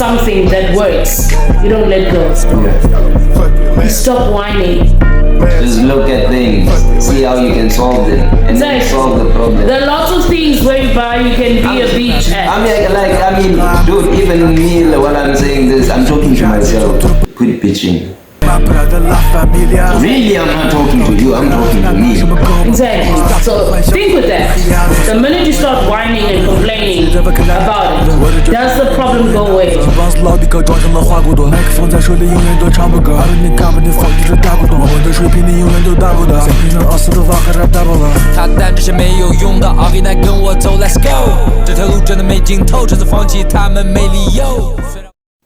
something that works, you don't let go. You stop whining. Just look at things, see how you can solve them, and then solve the problem. There are lots of things whereby you can be a bitch at. I mean, dude, even me, when I'm saying this, I'm talking to myself. Quit bitching. Really, I'm not talking to you, I'm talking to me. Exactly. So think with that. The minute you start whining and complaining about it, does the problem go away?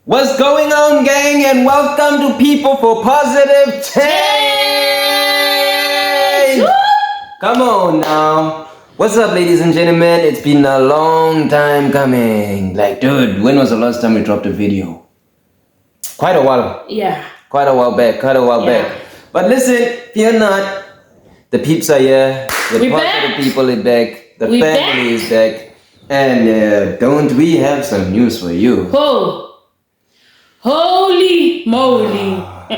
What's going on, gang, and welcome to People for Positive Change. Come on now. What's up, ladies and gentlemen? It's been a long time coming. Like, dude, when was the last time we dropped a video? Quite a while. Yeah. Quite a while back. But listen, fear not. The peeps are here. The positive people are back. The family is back. And don't we have some news for you? Oh. Holy moly. A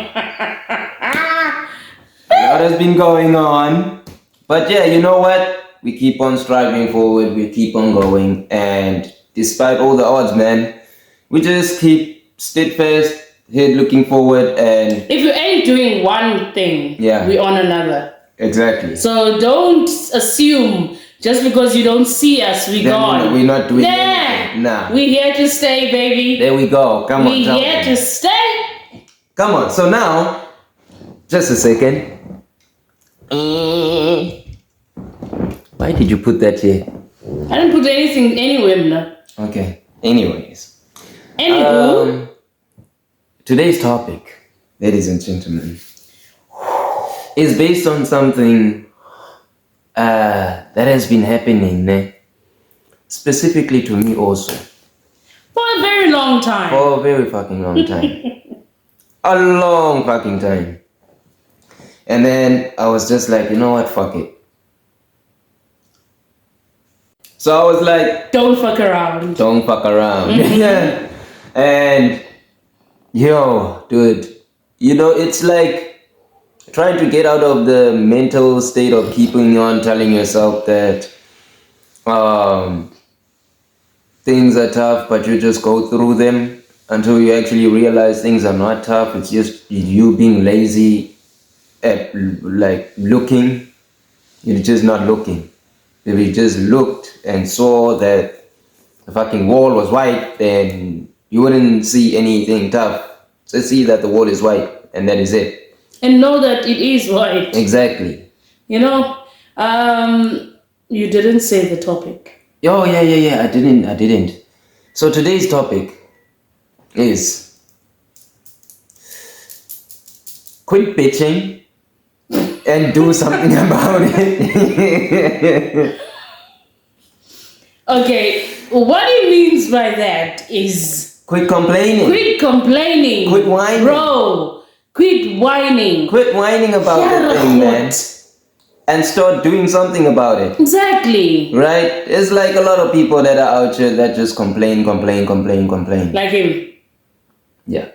lot has been going on. But yeah, you know what? We keep on striving forward. We keep on going. And despite all the odds, man, we just keep steadfast, head looking forward. And if you ain't doing one thing, we on another. Exactly. So don't assume just because you don't see us, we gone. We're not doing anything. Nah. We're here to stay, baby. There we go. Come on. We're here to stay. Come on. So now, just a second. Why did you put that here? I didn't put anything anywhere, no. Okay. Anyways. Anywho. Today's topic, ladies and gentlemen, is based on something that has been happening, specifically to me also. For a very long time. For a very fucking long time. A long fucking time. And then I was just like, you know what, fuck it. So I was like, don't fuck around. Don't fuck around. And yo, dude, you know, it's like trying to get out of the mental state of keeping on telling yourself that things are tough, but you just go through them until you actually realize things are not tough. It's just you being lazy at like looking. You're just not looking. If you just looked and saw that the fucking wall was white, then you wouldn't see anything tough. Just see that the wall is white, and that is it. And know that it is white. Exactly. You know, you didn't say the topic. Oh, yeah. I didn't. So today's topic is quit bitching and do something about it. Okay, what he means by that is quit complaining. Quit complaining. Quit whining. Bro, quit whining. Quit whining about the thing, man. And start doing something about it. Exactly. Right? It's like a lot of people that are out here that just complain. Like him. Yeah.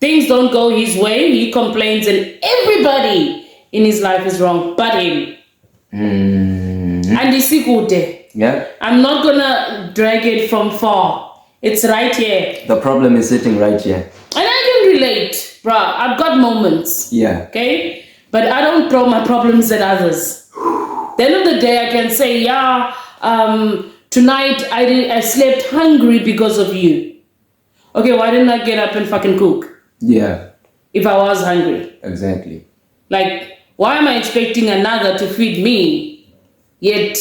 Things don't go his way. He complains and everybody in his life is wrong but him. And Isikude. Yeah. I'm not gonna drag it from far. It's right here. The problem is sitting right here. And I can relate, bruh. I've got moments. Yeah. Okay? But I don't throw my problems at others. At the end of the day, I can say, tonight I slept hungry because of you. Okay, why didn't I get up and fucking cook? Yeah. If I was hungry. Exactly. Like, why am I expecting another to feed me, yet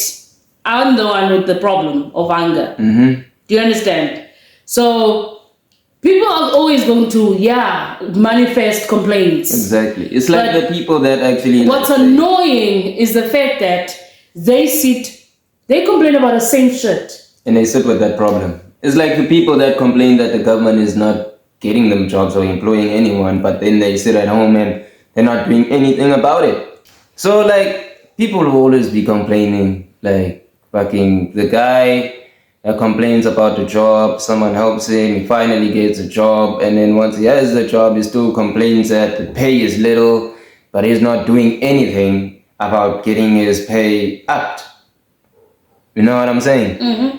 I'm the one with the problem of hunger? Mm-hmm. Do you understand? So people are always going to, manifest complaints. Exactly. It's like the people that actually... What's annoying is the fact that they complain about the same shit. And they sit with that problem. It's like the people that complain that the government is not getting them jobs or employing anyone, but then they sit at home and they're not doing anything about it. So like, people will always be complaining, like, fucking the guy complains about the job, someone helps him, he finally gets a job, and then once he has the job, he still complains that the pay is little, but he's not doing anything about getting his pay upped. You know what I'm saying? Mm-hmm.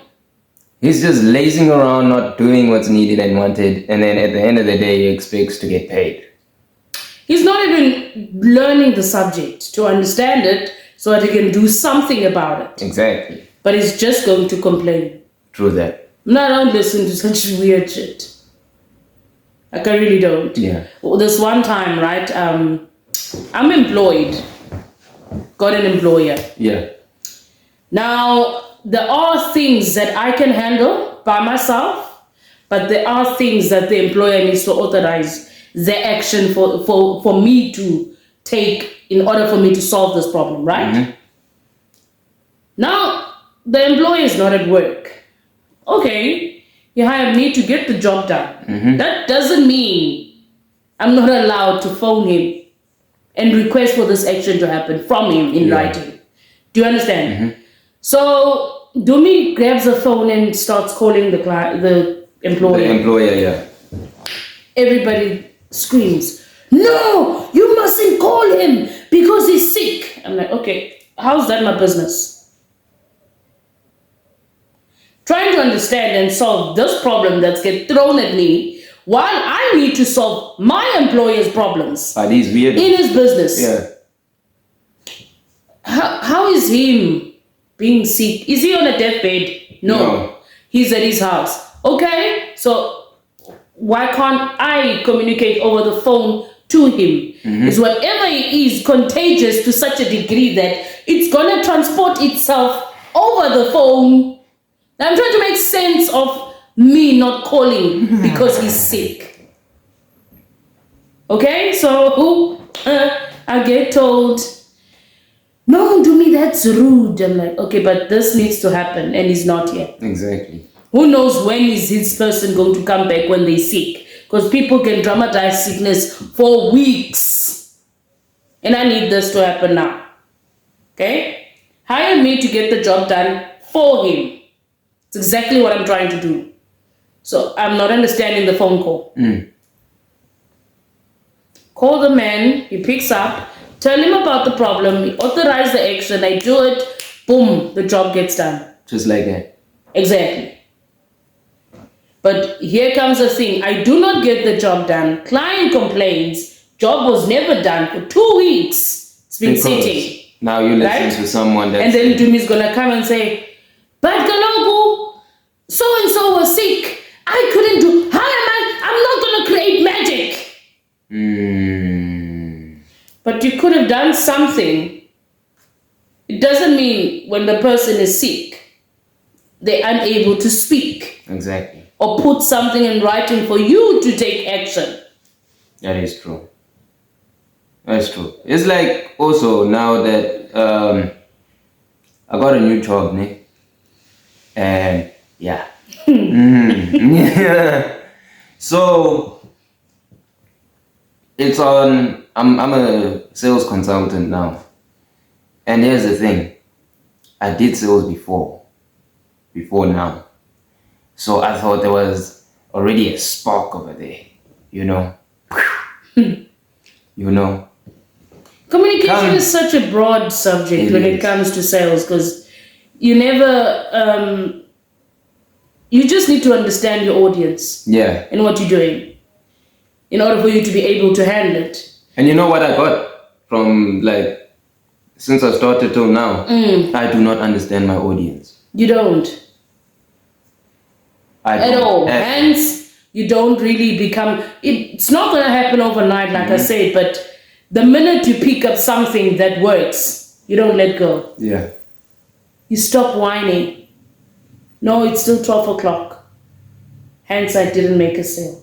He's just lazing around, not doing what's needed and wanted, and then at the end of the day, he expects to get paid. He's not even learning the subject to understand it so that he can do something about it. Exactly. But he's just going to complain. True that. No, I don't listen to such weird shit. Like, I really don't. Yeah. Well, this one time, right, I'm employed. Got an employer. Yeah. Now, there are things that I can handle by myself, but there are things that the employer needs to authorize the action for me to take in order for me to solve this problem, right? Mm-hmm. Now, the employer is not at work. Okay, you hired me to get the job done. Mm-hmm. That doesn't mean I'm not allowed to phone him and request for this action to happen from him in writing. Do you understand? Mm-hmm. So Dumi grabs the phone and starts calling the employer. The employer, yeah. Everybody screams, "No, you mustn't call him because he's sick." I'm like, okay, how's that my business? Trying to understand and solve this problem that's get thrown at me while I need to solve my employer's problems Are these weird? in his business. Yeah. How is him being sick? Is he on a deathbed? No. He's at his house. Okay, so why can't I communicate over the phone to him? Mm-hmm. Is whatever he is contagious to such a degree that it's gonna transport itself over the phone. I'm trying to make sense of me not calling because he's sick. Okay, so I get told, "No, to me that's rude." I'm like, okay, but this needs to happen and he's not here. Exactly. Who knows when is this person going to come back when they're sick? Because people can dramatize sickness for weeks. And I need this to happen now. Okay? Hire me to get the job done for him. It's exactly what I'm trying to do. So I'm not understanding the phone call. Call the man, he picks up, tell him about the problem, he authorize the action, I do it, boom, the job gets done. Just like that. Exactly. But here comes the thing, I do not get the job done. Client complains, job was never done for 2 weeks. It's been sitting. Now you listen right? to someone that. And then Dumi's gonna come and say, "But Kalogu, so and so was sick. I couldn't do. How am I? I'm not gonna create magic." But you could have done something. It doesn't mean when the person is sick, they're unable to speak. Exactly. Or put something in writing for you to take action. That is true. That's true. It's like also now that I got a new job, Nick. And yeah. Yeah. So it's on. I'm a sales consultant now, and here's the thing. I did sales before now, so I thought there was already a spark over there, you know. You know. Communication is such a broad subject when it comes to sales because you never. You just need to understand your audience. Yeah. And what you're doing, in order for you to be able to handle it. And you know what I got from like since I started till now? I do not understand my audience. You don't. At all. Hence, you don't really become. It's not going to happen overnight, like I said. But the minute you pick up something that works, you don't let go. Yeah. You stop whining. No, it's still 12 o'clock. Hence, I didn't make a sale.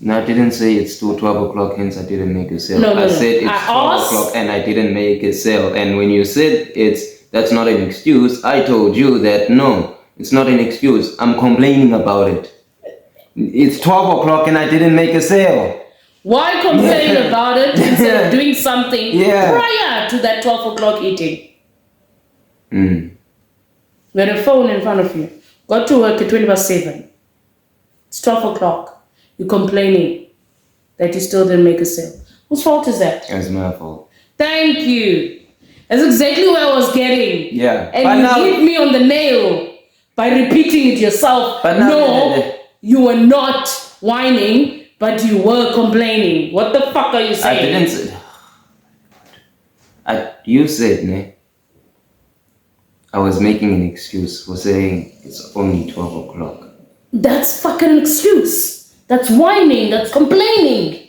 No, I didn't say it's still 12 o'clock, hence I didn't make a sale. No. I said it's 12 o'clock and I didn't make a sale. And when you said that's not an excuse, I told you that no, it's not an excuse. I'm complaining about it. It's 12 o'clock and I didn't make a sale. Why complain about it instead of doing something prior to that 12 o'clock eating? You had a phone in front of you. Got to work at 7. It's 12 o'clock. You're complaining that you still didn't make a sale. Whose fault is that? It's my fault. Thank you. That's exactly where I was getting. Yeah. And But you now- hit me on the nail by repeating it yourself. But now- No, you were not whining, but you were complaining. What the fuck are you I saying? didn't say. You said, ne? I was making an excuse for saying it's only 12 o'clock. That's fucking an excuse. That's whining. That's complaining.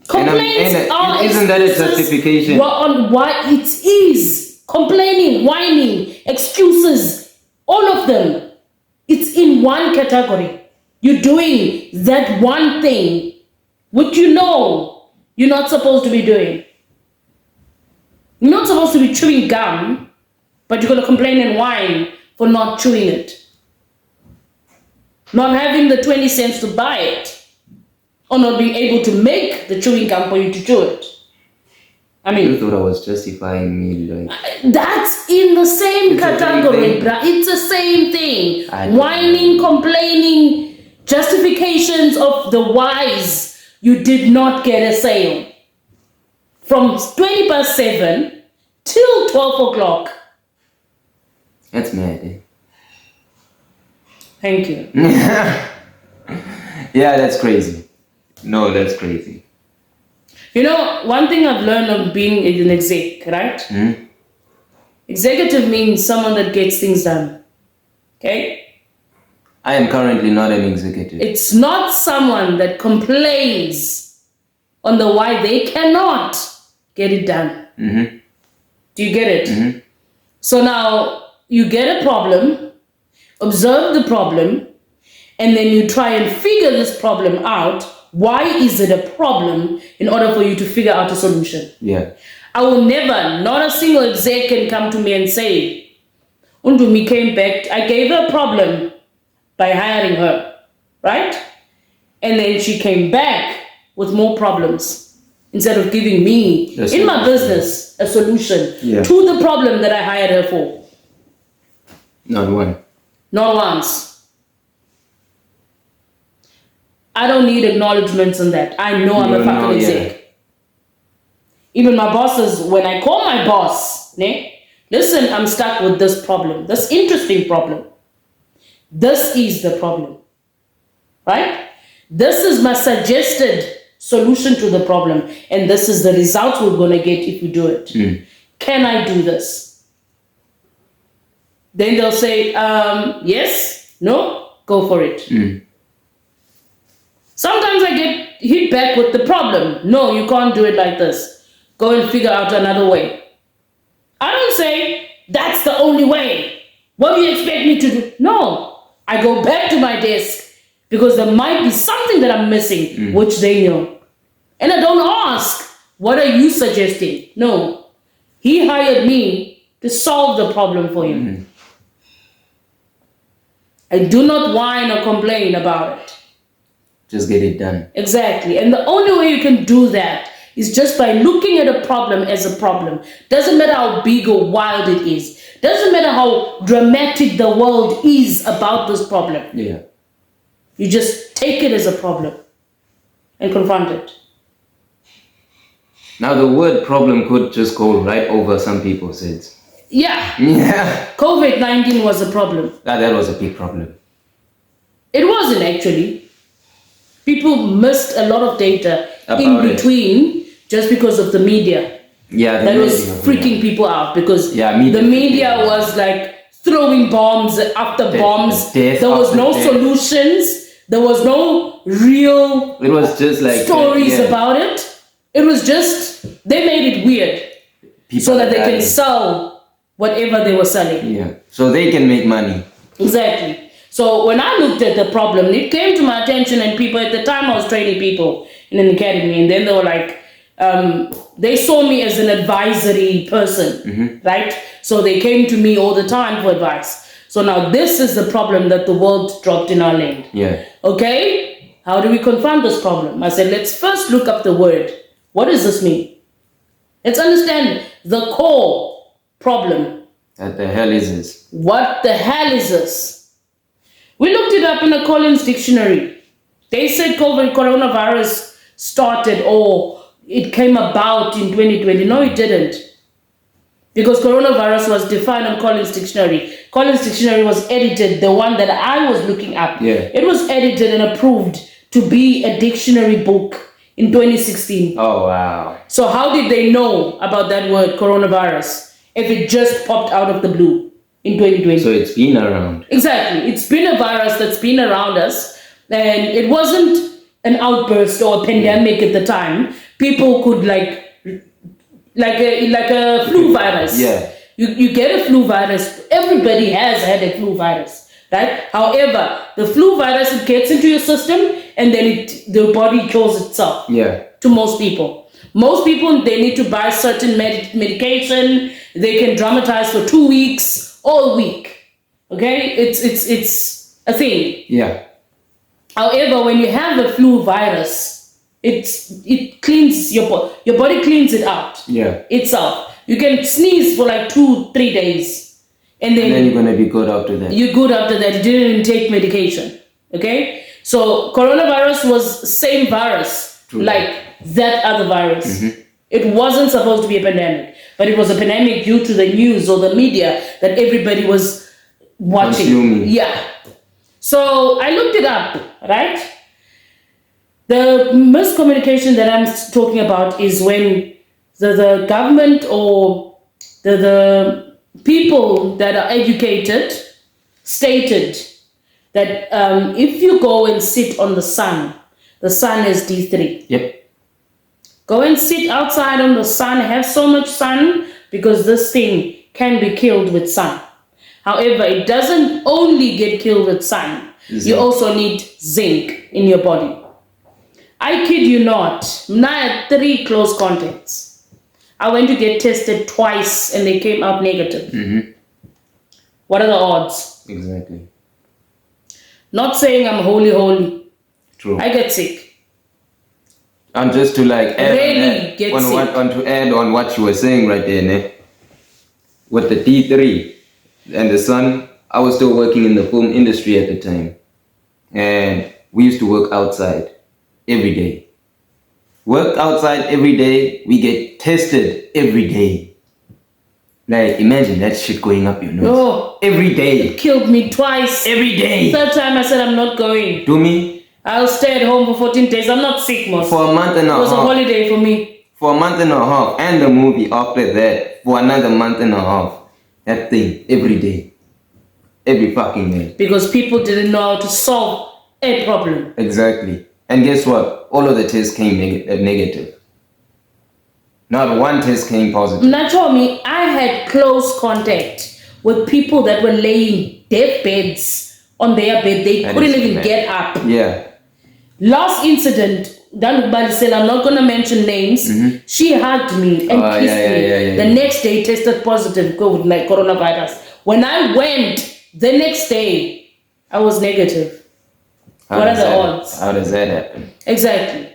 Complaints are isn't that a excuses justification? on why it is. Complaining, whining, excuses, all of them. It's in one category. You're doing that one thing which you know you're not supposed to be doing. You're not supposed to be chewing gum, but you're going to complain and whine for not chewing it. Not having the 20 cents to buy it. Or not being able to make the chewing gum for you to chew it. I You mean, thought I was justifying me, like. that's in the same It's the same category, thing. bruh. It's the same thing. I don't Whining, complaining, justifications of the whys. You did not get a sale. From 7 till 12 o'clock. That's mad, eh? Thank you. Yeah, that's crazy. No, that's crazy. You know, one thing I've learned of being an exec, right? Hmm? Executive means someone that gets things done. Okay? I am currently not an executive. It's not someone that complains on the why they cannot get it done. Mm-hmm. Do you get it? Mm-hmm. So now you get a problem, observe the problem, and then you try and figure this problem out. Why is it a problem in order for you to figure out a solution? Yeah. I will never, not a single exec can come to me and say, Undumi came back, I gave her a problem by hiring her, right? And then she came back with more problems instead of giving me, Yes, in my yes. business, a solution Yeah. to the problem that I hired her for. Not one. Not once. I don't need acknowledgements on that. I know I'm a You fucking know, yeah. exec. Even my bosses, when I call my boss, listen, I'm stuck with this problem, this interesting problem. This is the problem, right? This is my suggested solution to the problem, and this is the result we're going to get if we do it. Can I do this? Then they'll say, yes, no, go for it. Sometimes I get hit back with the problem. No, you can't do it like this. Go and figure out another way. I don't say, that's the only way. What do you expect me to do? No, I go back to my desk because there might be something that I'm missing, which they know. And I don't ask, what are you suggesting? No, he hired me to solve the problem for him. I do not whine or complain about it. Just get it done. Exactly. And the only way you can do that is just by looking at a problem as a problem. Doesn't matter how big or wild it is. Doesn't matter how dramatic the world is about this problem. Yeah. You just take it as a problem and confront it. Now the word problem could just go right over some people's heads. Yeah, Yeah. COVID-19 was a problem. That was a big problem. It wasn't actually. People missed a lot of data in About it. between just because of the media. Yeah. That was freaking people out because Yeah, media the media freaking out. was like throwing bombs after bombs. death There was after no death. solutions. There was no real It was just like stories yeah. about it. It was just, they made it weird People so that they can dying. sell whatever they were selling. Yeah. So they can make money. Exactly. So when I looked at the problem, it came to my attention, and people at the time I was training people in an academy, and then they were like, they saw me as an advisory person, right? So they came to me all the time for advice. So now this is the problem that the world dropped in our land. Yeah. Okay, how do we confront this problem? I said, let's first look up the word. What does this mean? Let's understand the core problem. What the hell is this? What the hell is this? We looked it up in the Collins Dictionary. They said coronavirus started or it came about in 2020. No, it didn't. Because coronavirus was defined on Collins Dictionary. Collins Dictionary was edited, the one that I was looking up. Yeah. It was edited and approved to be a dictionary book in 2016. Oh, wow. So how did they know about that word coronavirus if it just popped out of the blue in 2020? So it's been around. Exactly. It's been a virus that's been around us, and it wasn't an outburst or a pandemic at the time. People could like a flu virus. Yeah. You get a flu virus. Everybody has had a flu virus, right? However, the flu virus, it gets into your system and then the body kills itself. Yeah. To most people. Most people, they need to buy certain medication. They can dramatize for 2 weeks, all week. Okay? It's a thing. Yeah. However, when you have a flu virus, it cleans your body cleans it out. Yeah. Itself. You can sneeze for like 2-3 days. And then you're gonna be good after that. you're good after that. You didn't even take medication. Okay? So coronavirus was same virus. True. Like that other virus. It wasn't supposed to be a pandemic, but it was a pandemic due to the news or the media that everybody was watching. Consuming. Yeah. So I looked it up, right? The miscommunication that I'm talking about is when the government or the people that are educated stated that if you go and sit on the sun is D3. Yep. Go and sit outside on the sun, have so much sun, because this thing can be killed with sun. However, it doesn't only get killed with sun. Zinc. You also need zinc in your body. I kid you not. I had 3 close contacts. I went to get tested twice and they came out negative. What are the odds? Exactly. Not saying I'm holy. True. I get sick. And just to like add Really get sick. to add on what you were saying right there, ne? With the D3 and the sun, I was still working in the film industry at the time. And we used to work outside every day. Work outside every day, we get tested every day. Like, imagine that shit going up your nose. Oh, Every day. it killed me twice. Every day. Third time I said I'm not going. Do me? I'll stay at home for 14 days. I'm not sick, most. For a month and a It was a half. holiday for me. For a month and a half. And the movie after that. For another month and a half. That thing. Every day. Every fucking day. Because people didn't know how to solve a problem. Exactly. And guess what? All of the tests came negative. Not one test came positive. Naturally, I had close contact with people that were laying deathbeds on their bed. They That couldn't is even mad. get up. Yeah. Last incident, Danuk said, I'm not going to mention names. She hugged me and Oh, kissed yeah, me. yeah. The next day, tested positive COVID, like coronavirus. When I went the next day, I was negative. What are the odds? How does that happen? Exactly.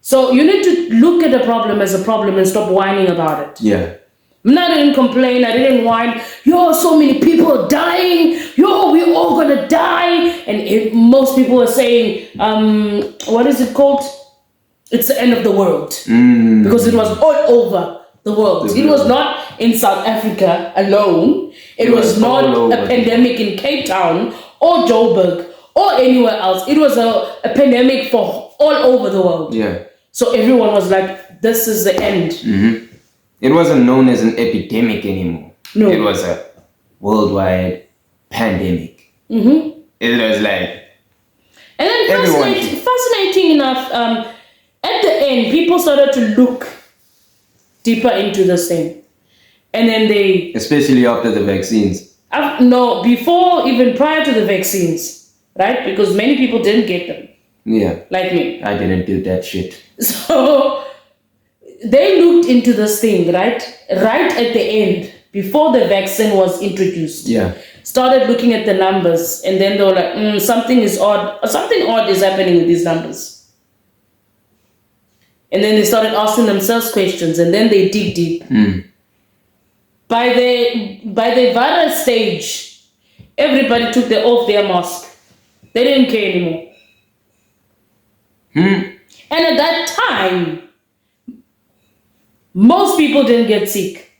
So you need to look at the problem as a problem and stop whining about it. Yeah. I didn't complain. I didn't whine. Yo, so many people dying. Yo, we're all gonna die. And most people were saying, what is it called? It's the end of the world. Because it was all over the world. It was not in South Africa alone. It was not all over. a pandemic in Cape Town or Joburg or anywhere else. It was a pandemic for all over the world. Yeah. So everyone was like, this is the end. It wasn't known as an epidemic anymore. No. It was a worldwide pandemic. It was like, And then Everyone fascinating enough, at the end, people started to look deeper into this thing. And then they, especially after the vaccines. no, before, even prior to the vaccines, right? Because many people didn't get them, Yeah. like me. I didn't do that shit. So they looked into this thing, right? Right at the end, before the vaccine was introduced. Yeah. Started looking at the numbers, and then they were like, something is odd. Something odd is happening with these numbers. And then they started asking themselves questions, and then they dig deep. By the virus stage, everybody took off their mask. They didn't care anymore. And at that time, most people didn't get sick.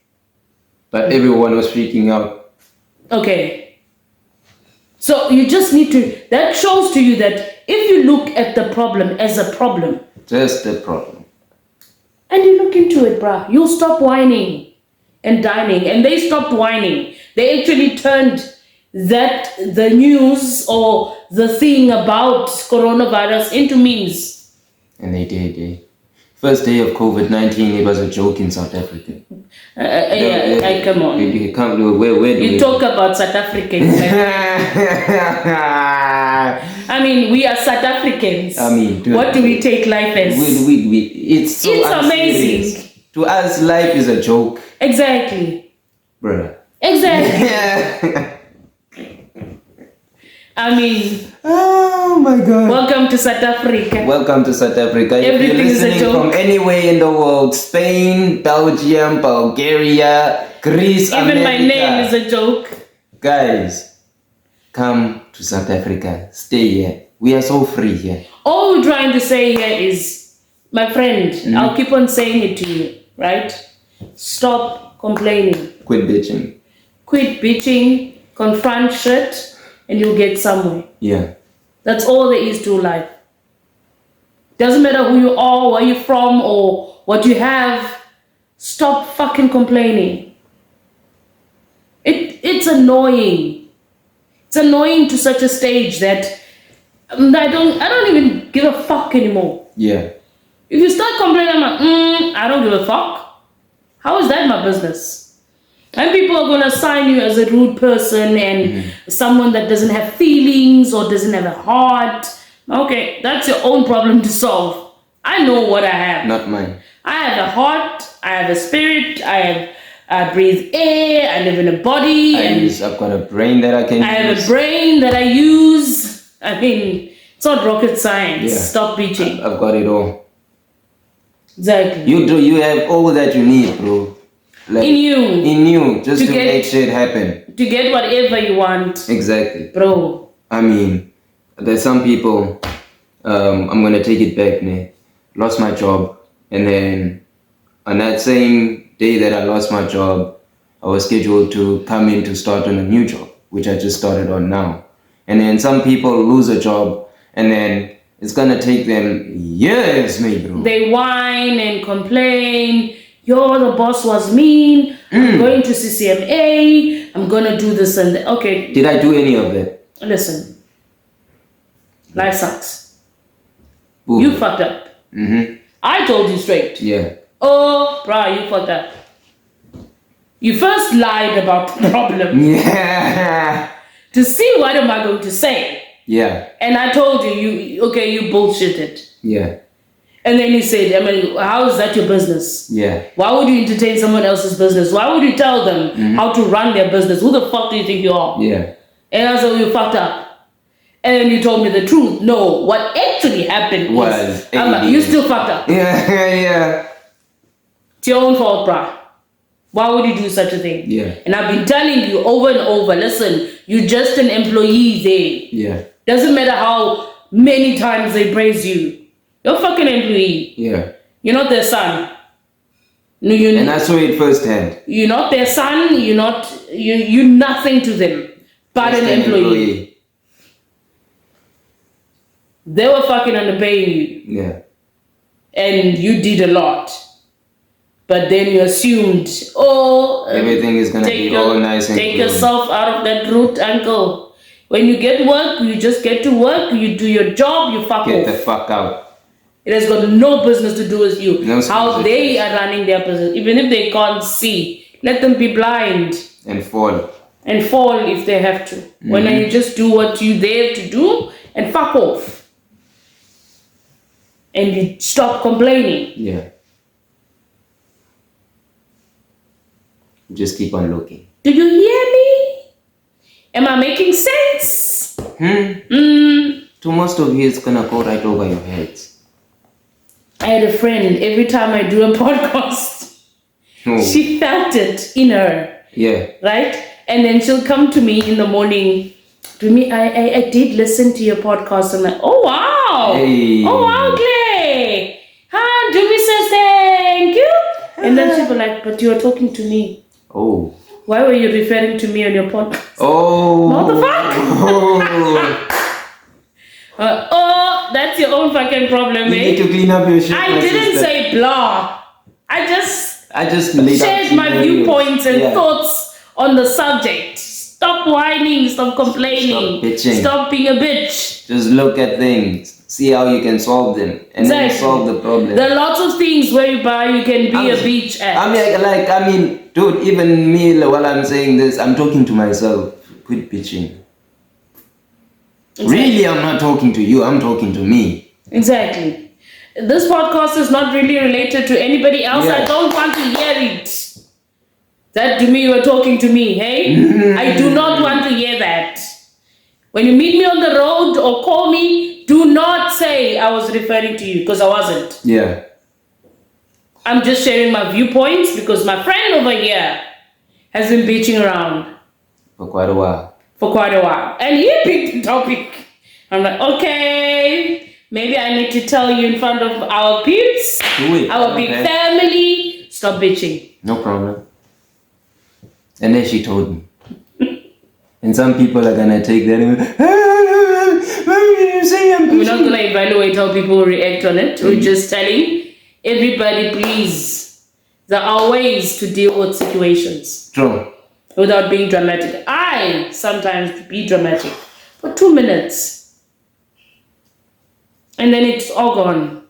But everyone was freaking out. Okay. So you just need to, that shows to you that if you look at the problem as a problem, Just the problem. and you look into it, bruh, you'll stop whining and dining. And they stopped whining. They actually turned the news or the thing about coronavirus into memes. And they did. First day of COVID-19, it was a joke in South Africa. Come on. You can't do where do You we- talk about South Africans. I mean, we are South Africans. I mean, dude, what do we take life as? it's so It's unserious. amazing. To us, life is a joke, Exactly. bruh. Exactly. I mean, Oh my God. welcome to South Africa. Welcome to South Africa. If you're Everything is a listening joke. from anywhere in the world, Spain, Belgium, Bulgaria, Greece, Even America, my name is a joke. guys, come to South Africa. Stay here. We are so free here. All we're trying to say here is, my friend, I'll keep on saying it to you, right? Stop complaining. Quit bitching. Quit bitching, confront shit, and you'll get somewhere. Yeah. That's all there is to life. Doesn't matter who you are, where you're from, or what you have. Stop fucking complaining. It's annoying. It's annoying to such a stage that I don't even give a fuck anymore. Yeah. If you start complaining, I'm like, I don't give a fuck. How is that my business? And people are going to assign you as a rude person and someone that doesn't have feelings or doesn't have a heart. Okay, that's your own problem to solve. I know what I have. Not mine. I have a heart, I have a spirit, I breathe air, I live in a body, and I've got a brain that I can I have use. a brain that I use. I mean, it's not rocket science. Yeah. Stop bitching. I've got it all. Exactly. You have all that you need, bro. Like, In you. just To to get- make shit happen. To get whatever you want. Exactly. Bro. I mean, there's some people, I'm gonna take it back, man. Lost my job, and then on that same day that I lost my job, I was scheduled to come in to start on a new job, which I just started on now. And then some people lose a job, and then it's gonna take them years, maybe, bro. They whine and complain. Yo, the boss was mean. I'm going to CCMA. I'm going to do this and that. Okay, Did I do any of that? listen. Life sucks. Boom. You fucked up. I told you straight. Yeah. Oh, bruh, you fucked up. You first lied about the problem Yeah. to see what am I going to say. Yeah. And I told you, you bullshitted. Yeah. And then you said, I mean, how is that your business? Yeah. Why would you entertain someone else's business? Why would you tell them how to run their business? Who the fuck do you think you are? Yeah. And I said, you fucked up. And then you told me the truth. No, what actually happened Was I'm like, you still fucked up. Yeah. Yeah. It's your own fault, bruh. Why would you do such a thing? Yeah. And I've been telling you over and over, listen, you're just an employee there. Yeah. Doesn't matter how many times they praise you. You're a fucking employee. Yeah. You're not their son. No, And I saw it firsthand. you're not their son. You're nothing to them but Just an employee. They were fucking underpaying you. Yeah. And you did a lot. But then you assumed, Everything is gonna be all nice and take good. yourself out of that route, uncle. When you get work, you just get to work, you do your job, you fuck Get off. the fuck out. It has got no business to do with you. No How business. they are running their business. Even if they can't see, let them be blind And fall. and fall if they have to. When you just do what you there to do and fuck off. And you stop complaining. Yeah. Just keep on looking. Do you hear me? Am I making sense? To most of you, it's gonna go right over your heads. I had a friend, every time I do a podcast, Oh. she felt it in her. Yeah. right? And then she'll come to me in the morning. To me, I did listen to your podcast. I'm like, oh wow, Hey. oh wow, Clay. Hi, Dumi says thank you. And then she'll be like, but you are talking to me. Oh. Why were you referring to me on your podcast? Oh. Motherfucker. Oh, that's your own fucking problem, You need mate. to clean up your shit. I my didn't sister. say blah. I just laid out shared my scenarios. viewpoints and Yeah. thoughts on the subject. Stop whining, stop complaining, Stop bitching. stop being a bitch. Just look at things, see how you can solve them, and then Exactly. solve the problem. There are lots of things whereby you can be a bitch at. I mean, dude, even me, while I'm saying this, I'm talking to myself. Quit bitching. Exactly. Really, I'm not talking to you, I'm talking to me. Exactly. This podcast is not really related to anybody else. Yeah. I don't want to hear it. That to me, you are talking to me, hey? I do not want to hear that. When you meet me on the road or call me, do not say I was referring to you, because I wasn't. Yeah. I'm just sharing my viewpoints because my friend over here has been bitching around For quite a while. for quite a while. And he picked the topic. I'm like, okay, maybe I need to tell you in front of our peeps, Do it. our big Okay. family, stop bitching. No problem. And then she told me. And some people are gonna take that and what did you say? I'm We're not going to evaluate how people react on it. We're just telling everybody, please, there are ways to deal with situations True. without being dramatic. I sometimes be dramatic for 2 minutes. And then it's all gone.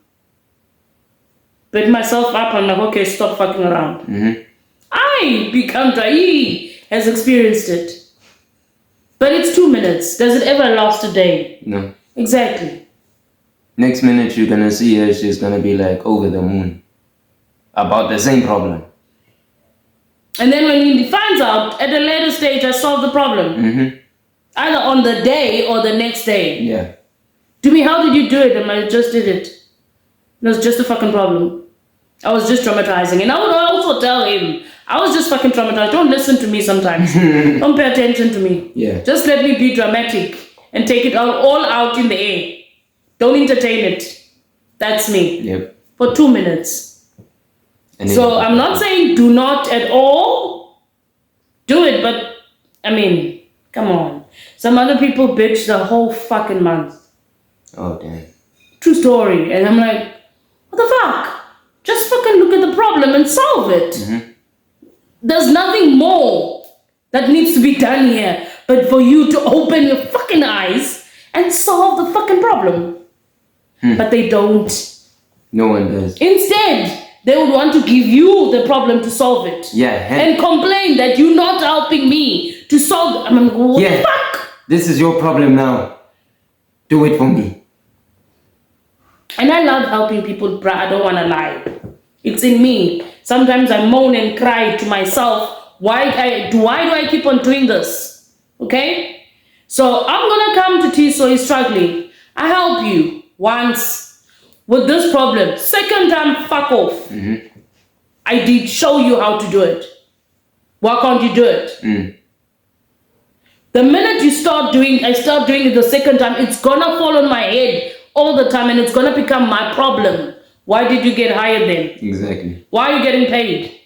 Pick myself up, I'm like, okay, stop fucking around. Mm-hmm. I become dry. He has experienced it. But it's 2 minutes. Does it ever last a day? No. Exactly. Next minute you're gonna see her, she's gonna be like over the moon. About the same problem. And then when he finds out, at a later stage, I solved the problem. Mm-hmm. Either on the day or the next day. Yeah. To me, how did you do it? And I just did it. It was just a fucking problem. I was just traumatizing. And I would also tell him, I was just fucking traumatized. Don't listen to me sometimes. Don't pay attention to me. Yeah. Just let me be dramatic and take it all out in the air. Don't entertain it. That's me. Yep. For 2 minutes. And So I'm not saying do not at all do it, but I mean, come on. Some other people bitch the whole fucking month. Oh damn. True story. And I'm like, what the fuck? Just fucking look at the problem and solve it. Mm-hmm. There's nothing more that needs to be done here but for you to open your fucking eyes and solve the fucking problem. But they don't. No one does. Instead, they would want to give you the problem to solve it. Yeah. And complain that you're not helping me to solve it. I'm like, what Yeah. the fuck? This is your problem now. Do it for me. And I love helping people, bruh. I don't want to lie. It's in me. Sometimes I moan and cry to myself. Why do I keep on doing this? Okay? So I'm going to come to Tiso. He's struggling. I help you once with this problem. Second time, fuck off. Mm-hmm. I did show you how to do it. Why can't you do it? Mm. The minute I start doing it the second time, it's gonna fall on my head all the time and it's gonna become my problem. Why did you get hired then? Exactly. Why are you getting paid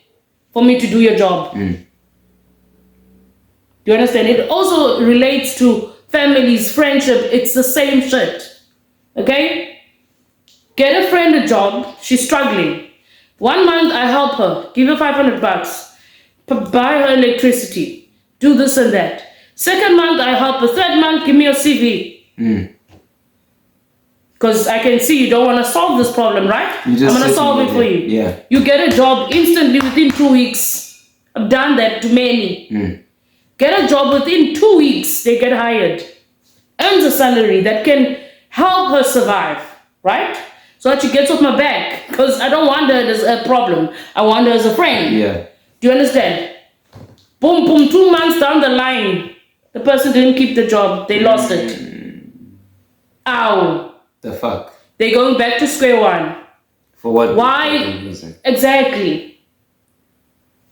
for me to do your job? Mm. Do you understand? It also relates to families, friendship. It's the same shit. Okay? Get a friend a job. She's struggling. 1 month I help her. Give her $500. Buy her electricity. Do this and that. Second month I help her. Third month, give me your CV. Mm. Because I can see you don't want to solve this problem, right? You I'm just going to sit solve in it for there. you. Yeah. You get a job instantly within 2 weeks. I've done that to many. Mm. Get a job within 2 weeks, they get hired. Earns a salary that can help her survive, right? So that she gets off my back. Because I don't want her as a problem. I want her as a friend. Yeah. Do you understand? Boom, boom, 2 months down the line, the person didn't keep the job. They lost it. Ow. The fuck? They're going back to square one. For what? Why? reason? Exactly.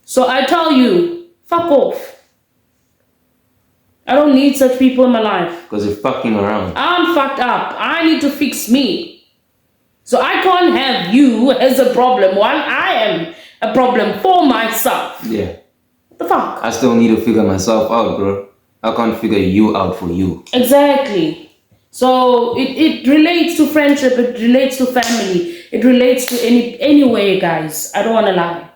So I tell you, Fuck off. I don't need such people in my life. Because you're fucking around. I'm fucked up. I need to fix me. So I can't have you as a problem while I am a problem for myself. Yeah. What the fuck? I still need to figure myself out, bro. I can't figure you out for you. Exactly. So it relates to friendship, it relates to family, it relates to any way, guys. I don't want to lie.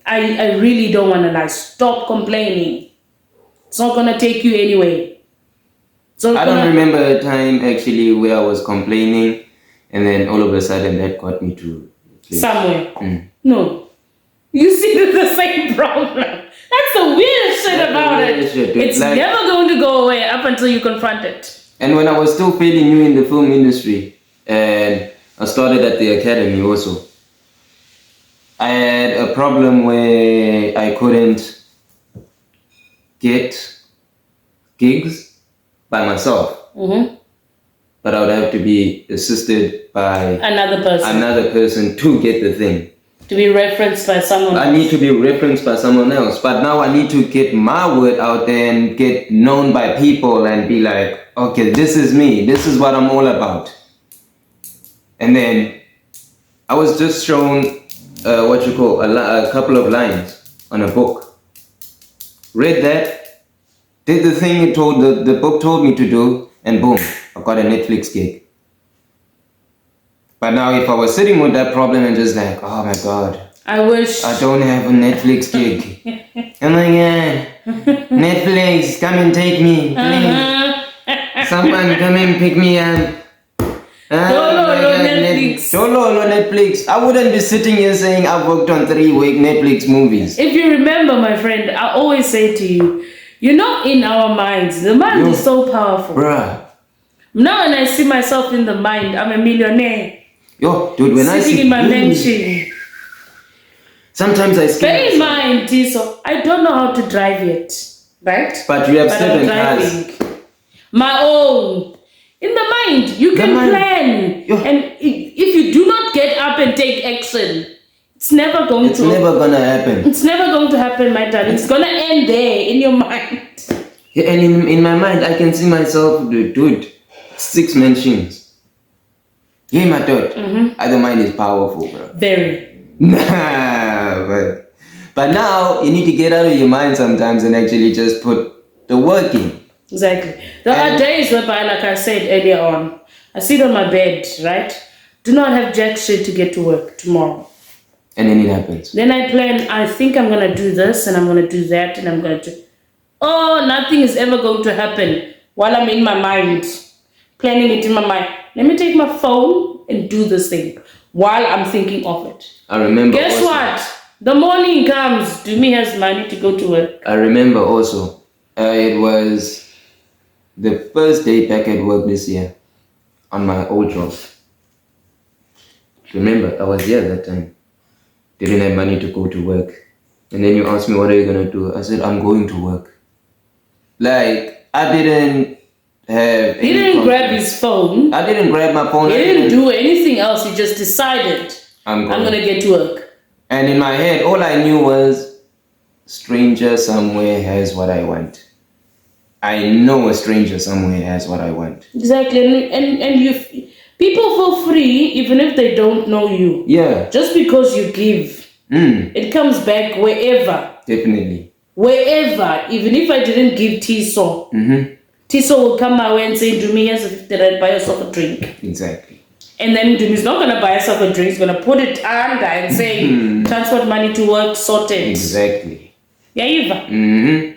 I really don't want to lie. Stop complaining. It's not going to take you anywhere. So I don't remember a time actually where I was complaining and then all of a sudden that got me to somewhere. No. You see, it's the same problem. That's the weird shit about it. It's like, never going to go away up until you confront it. And when I was still fairly new in the film industry and I started at the academy also, I had a problem where I couldn't get gigs by myself. But I would have to be assisted by another person to get the thing. To be referenced by someone else. I need to be referenced by someone else. But now I need to get my word out there and get known by people and be like, okay, this is me. This is what I'm all about. And then I was just shown a couple of lines on a book. Read that, did the thing the book told me to do, and boom, I got a Netflix gig. But now if I was sitting with that problem and just like, oh my God, I wish I don't have a Netflix gig. Oh my God, Netflix, come and take me, please. Someone come and pick me up. Netflix. I wouldn't be sitting here saying I've worked on 3 Netflix movies. If you remember, my friend, I always say to you, you know, in our minds, the mind is so powerful. Bruh. Now when I see myself in the mind, I'm a millionaire. Yo, dude, when sitting in my mansion. Sometimes I scare Bear in mind, Tiso, I don't know how to drive yet, right? But you have 7 cars. My own. In the mind, you can plan. Yo. And if you do not get up and take action, it's never going It's never gonna happen. It's never going to happen, my darling. It's gonna end there in your mind. Yeah, and in my mind, I can see myself, dude, 6 mansions. Yeah, my dude. The mind is powerful, bro. Very. But now you need to get out of your mind sometimes and actually just put the work in. Exactly. There are days whereby, like I said earlier on, I sit on my bed, right? Do not have jack shit to get to work tomorrow. And then it happens. Then I plan, I think I'm going to do this and I'm going to do that and I'm going to do... Oh, nothing is ever going to happen while I'm in my mind. Planning it in my mind. Let me take my phone and do this thing while I'm thinking of it. I remember. Guess also, what? The morning comes. Dumi has money to go to work. I remember also. It was the first day back at work this year on my old job. Remember, I was here at that time. Didn't have money to go to work. And then you asked me, what are you going to do? I said, I'm going to work. Like, I didn't have He didn't grab his phone. I didn't grab my phone. He didn't do anything else. He just decided, I'm going to get to work. And in my head, all I knew was, stranger somewhere has what I want. I know a stranger somewhere has what I want. Exactly. And you, people feel free even if they don't know you. Yeah. Just because you give, it comes back wherever. Definitely. Wherever. Even if I didn't give Tiso, Tiso will come my way and say, Dumi, here's a 50 rand, buy yourself a drink. Exactly. And then Dumi's not going to buy herself a drink. He's going to put it under and say, transport money to work, sorted. Exactly. Yeah, Eva.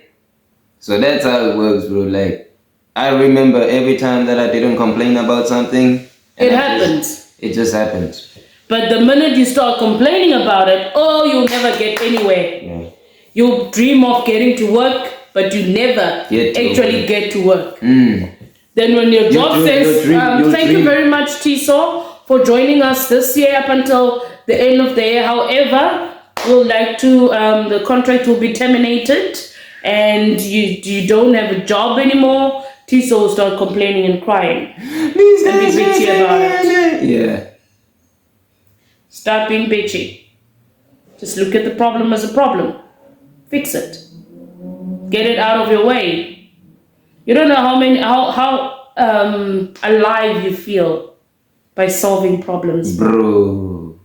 So that's how it works, bro. Like, I remember every time that I didn't complain about something. It happens. It just happens. But the minute you start complaining about it, oh, you'll never get anywhere. Yeah. You'll dream of getting to work, but you never actually get to work. Then when your job says, thank you very much, Tiso, for joining us this year up until the end of the year. However, we'll like to, the contract will be terminated and you don't have a job anymore. Tiso will start complaining and crying. Please and be bitchy about it. Yeah. Start being bitchy. Just look at the problem as a problem. Fix it. Get it out of your way. You don't know how alive you feel by solving problems. Bro.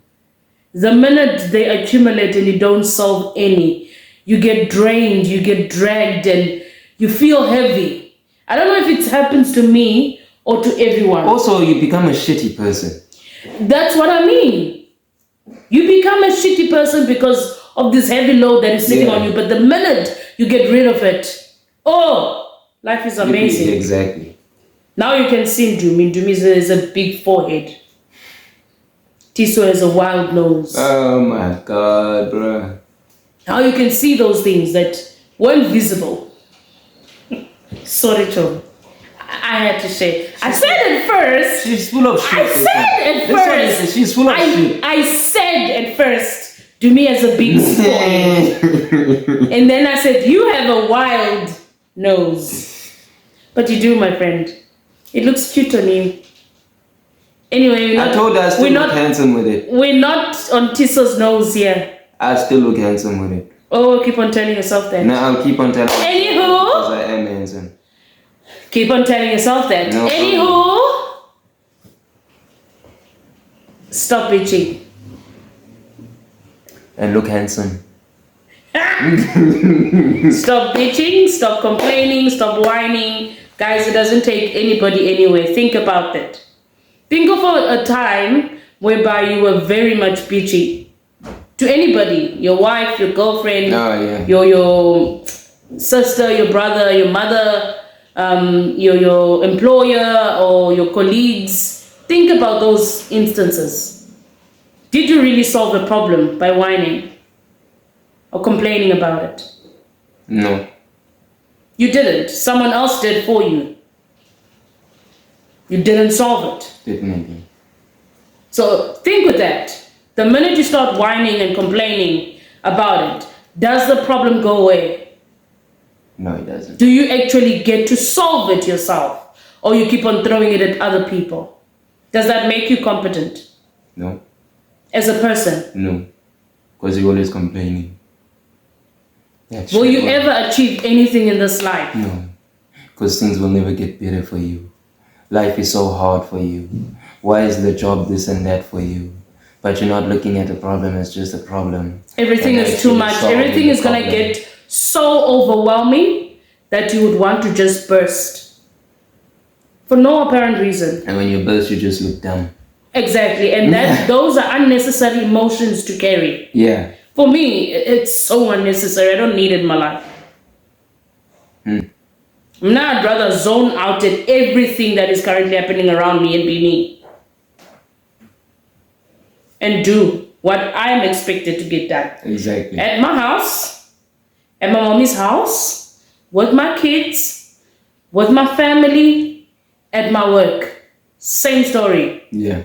The minute they accumulate and you don't solve any, you get drained, you get dragged, and you feel heavy. I don't know if it happens to me or to everyone. Also, you become a shitty person. That's what I mean. You become a shitty person because of this heavy load that is sitting on you. But the minute you get rid of it, life is amazing. Exactly. Now you can see Ndumi. Ndumi has a big forehead. Tiso has a wild nose. Oh my God, bro. Now you can see those things that weren't visible. Sorry, Tom. I had to say. I said it first. She's full of shit. I said it first. She's full of shit. I said at first, Ndumi has a big forehead. And then I said, you have a wild nose. But you do, my friend. It looks cute on you. Anyway, I told her I still look handsome with it. We're not on Tiso's nose here. I still look handsome with it. Oh, keep on telling yourself that. No, I'll keep on telling you. Anywho. Because I am handsome. Keep on telling yourself that. No Anywho. Stop bitching. And look handsome. Stop bitching, stop complaining, stop whining. Guys, it doesn't take anybody anywhere. Think about that. Think of a time whereby you were very much bitchy to anybody, your wife, your girlfriend, your sister, your brother, your mother, your employer or your colleagues. Think about those instances. Did you really solve the problem by whining or complaining about it? No. You didn't. Someone else did for you. You didn't solve it. Definitely. So think with that. The minute you start whining and complaining about it, does the problem go away? No, it doesn't. Do you actually get to solve it yourself? Or you keep on throwing it at other people? Does that make you competent? No. As a person? No. Because you're always complaining. Will you ever achieve anything in this life? No. Because things will never get better for you. Life is so hard for you. Why is the job this and that for you? But you're not looking at the problem as just a problem. Everything is too much. Everything is going to get so overwhelming that you would want to just burst. For no apparent reason. And when you burst, you just look dumb. Exactly. And those are unnecessary emotions to carry. Yeah. For me, it's so unnecessary. I don't need it in my life. Now I'd rather zone out at everything that is currently happening around me and be me. And do what I'm expected to get done. Exactly. At my house, at my mommy's house, with my kids, with my family, at my work. Same story. Yeah.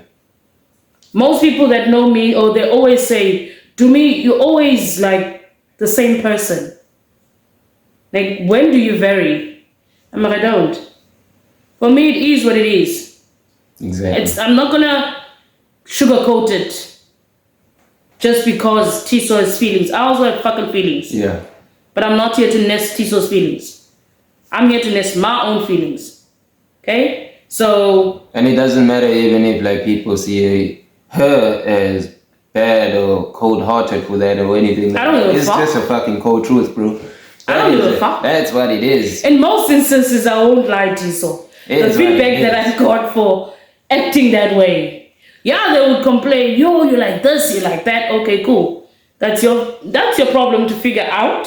Most people that know me, or they always say, to me, you're always like the same person. Like, when do you vary? I'm like, I don't. For me, it is what it is. Exactly. I'm not gonna sugarcoat it just because Tiso has feelings. I also have fucking feelings. Yeah. But I'm not here to nest Tiso's feelings. I'm here to nest my own feelings. Okay? So... And it doesn't matter even if like people see her as bad or cold-hearted for that or anything. I don't give a fuck. It's just a fucking cold truth, bro. I don't give a fuck. That's what it is. In most instances, I won't lie to Tiso. The feedback that I got for acting that way. Yeah, they would complain, yo, you like this, you like that. Okay, cool. That's your problem to figure out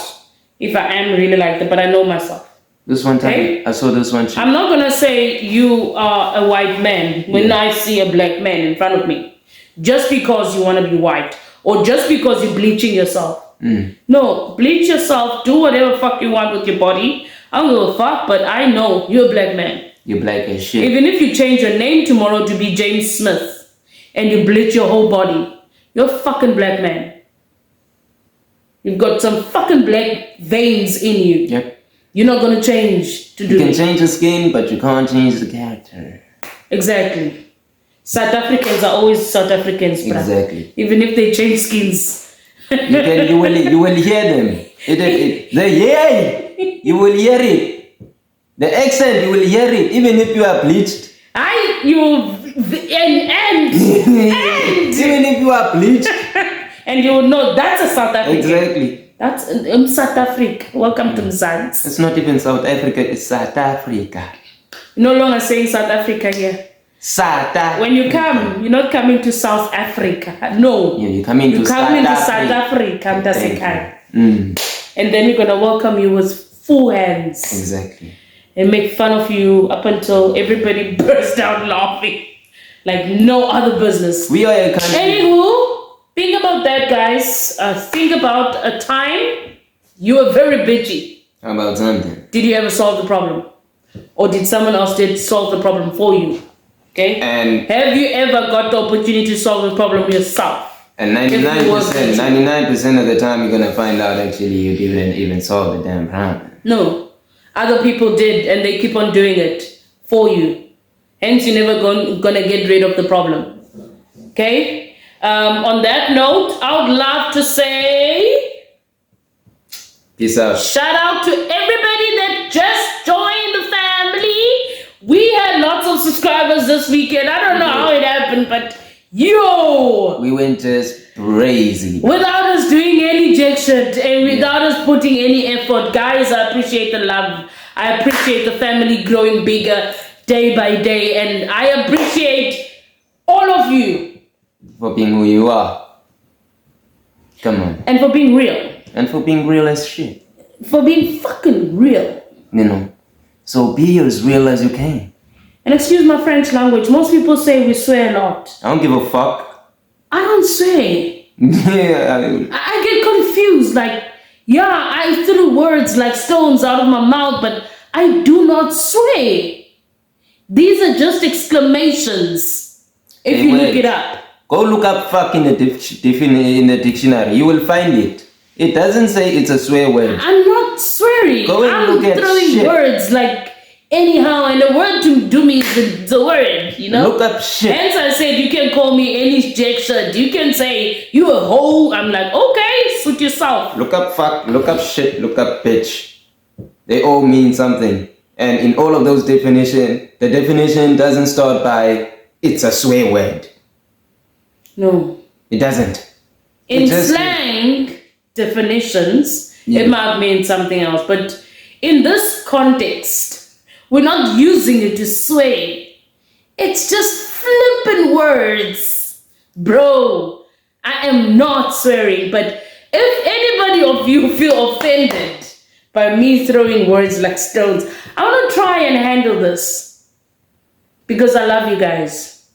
if I am really like that, but I know myself. This one time, okay? I saw this one. I'm not going to say you are a white man when I see a black man in front of me. Just because you want to be white. Or just because you're bleaching yourself. No, bleach yourself. Do whatever fuck you want with your body. I don't give a fuck, but I know you're a black man. You're black as shit. Even if you change your name tomorrow to be James Smith and you bleach your whole body, you're a fucking black man. You've got some fucking black veins in you. Yep. You're not going to change to do it. You can change the skin, but you can't change the character. Exactly. South Africans are always South Africans, bruh. Exactly. Even if they change skins. You will hear them. The yay, you will hear it. The accent, you will hear it, even if you are bleached. And Even if you are bleached. and you would know that's a South African. Exactly. That's South Africa. Welcome to Mzansi. It's not even South Africa, it's South Africa. No longer saying South Africa here. South Africa. When you come, you're not coming to South Africa. No. Yeah, you're coming to South Africa. Africa. Thank And then we're gonna welcome you with full hands. Exactly. And make fun of you up until everybody bursts out laughing. Like no other business. We are a country. Anywho, think about that, guys. Think about a time you were very bitchy. How about something? Did you ever solve the problem? Or did someone else solve the problem for you? Okay? And have you ever got the opportunity to solve the problem yourself? And 99% of the time you're gonna find out actually you didn't even solve the damn problem. No. Other people did and they keep on doing it for you. Hence you're never gonna get rid of the problem. Okay? On that note, I would love to say peace out. Shout out to everybody that just joined the family. We had lots of subscribers this weekend. I don't know how it happened, but we went just crazy. Without us doing any jack shit and without us putting any effort. Guys, I appreciate the love. I appreciate the family growing bigger day by day. And I appreciate all of you. For being who you are. Come on. And for being real. And for being real as shit. For being fucking real. You know. So be as real as you can. And excuse my French language. Most people say we swear a lot. I don't give a fuck. I don't swear. Yeah. I get confused. Like, yeah, I threw words like stones out of my mouth, but I do not swear. These are just exclamations. If you look it up. Go look up fuck in the dictionary. You will find it. It doesn't say it's a swear word. I'm not swearing. Go and I'm look at throwing shit. words like anyhow, and the word to me is the word, you know? Look up shit. Hence I said you can call me any jack shit. You can say you a hoe. I'm like, okay, suit yourself. Look up fuck, look up shit, look up bitch. They all mean something. And in all of those definitions, the definition doesn't start by it's a swear word. No. It doesn't. In slang definitions, it might mean something else. But in this context, we're not using it to swear. It's just flipping words. Bro, I am not swearing. But if anybody of you feel offended by me throwing words like stones, I want to try and handle this. Because I love you guys.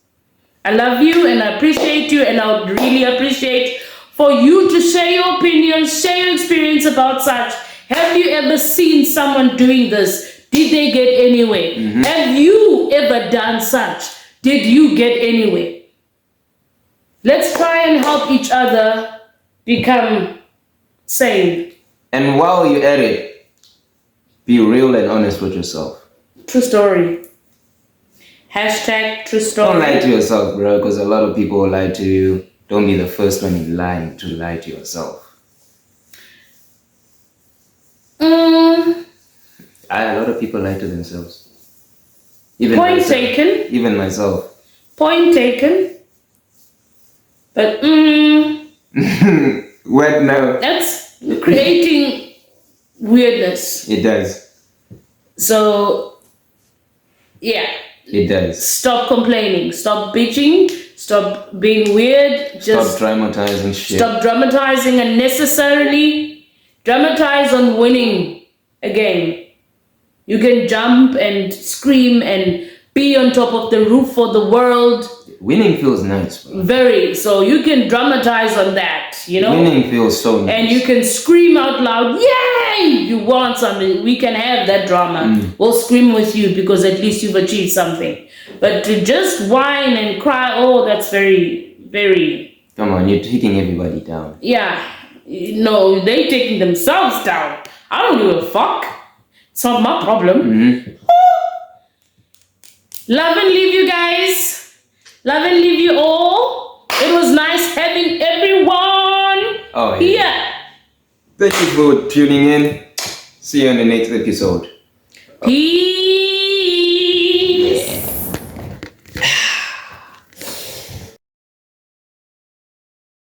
I love you and I appreciate you, and I would really appreciate for you to share your opinions, share your experience about such. Have you ever seen someone doing this? Did they get anywhere? Have you ever done such? Did you get anywhere? Let's try and help each other become sane. And while you're at it, be real and honest with yourself. True story. Hashtag true story. Don't lie to yourself, bro, because a lot of people will lie to you. Don't be the first one in line to lie to yourself. A lot of people lie to themselves. Even Point myself. taken. Even myself. Point taken. But What now? that's creating weirdness. It does. So yeah. It does. Stop complaining. Stop bitching. Stop being weird. Just stop dramatizing shit. Stop dramatizing unnecessarily. Dramatize on winning a game. You can jump and scream and be on top of the roof for the world. Winning feels nice, bro. Very. So you can dramatize on that, you know? Winning feels so nice. And you can scream out loud, yay! You want something. We can have that drama. We'll scream with you because at least you've achieved something. But to just whine and cry, oh, that's very, very... Come on, you're taking everybody down. Yeah. No, they taking themselves down. I don't give a fuck. It's not my problem. Love and leave you guys. Love and leave you all. It was nice having everyone. Oh, Here. Thank you for tuning in. See you on the next episode. Peace.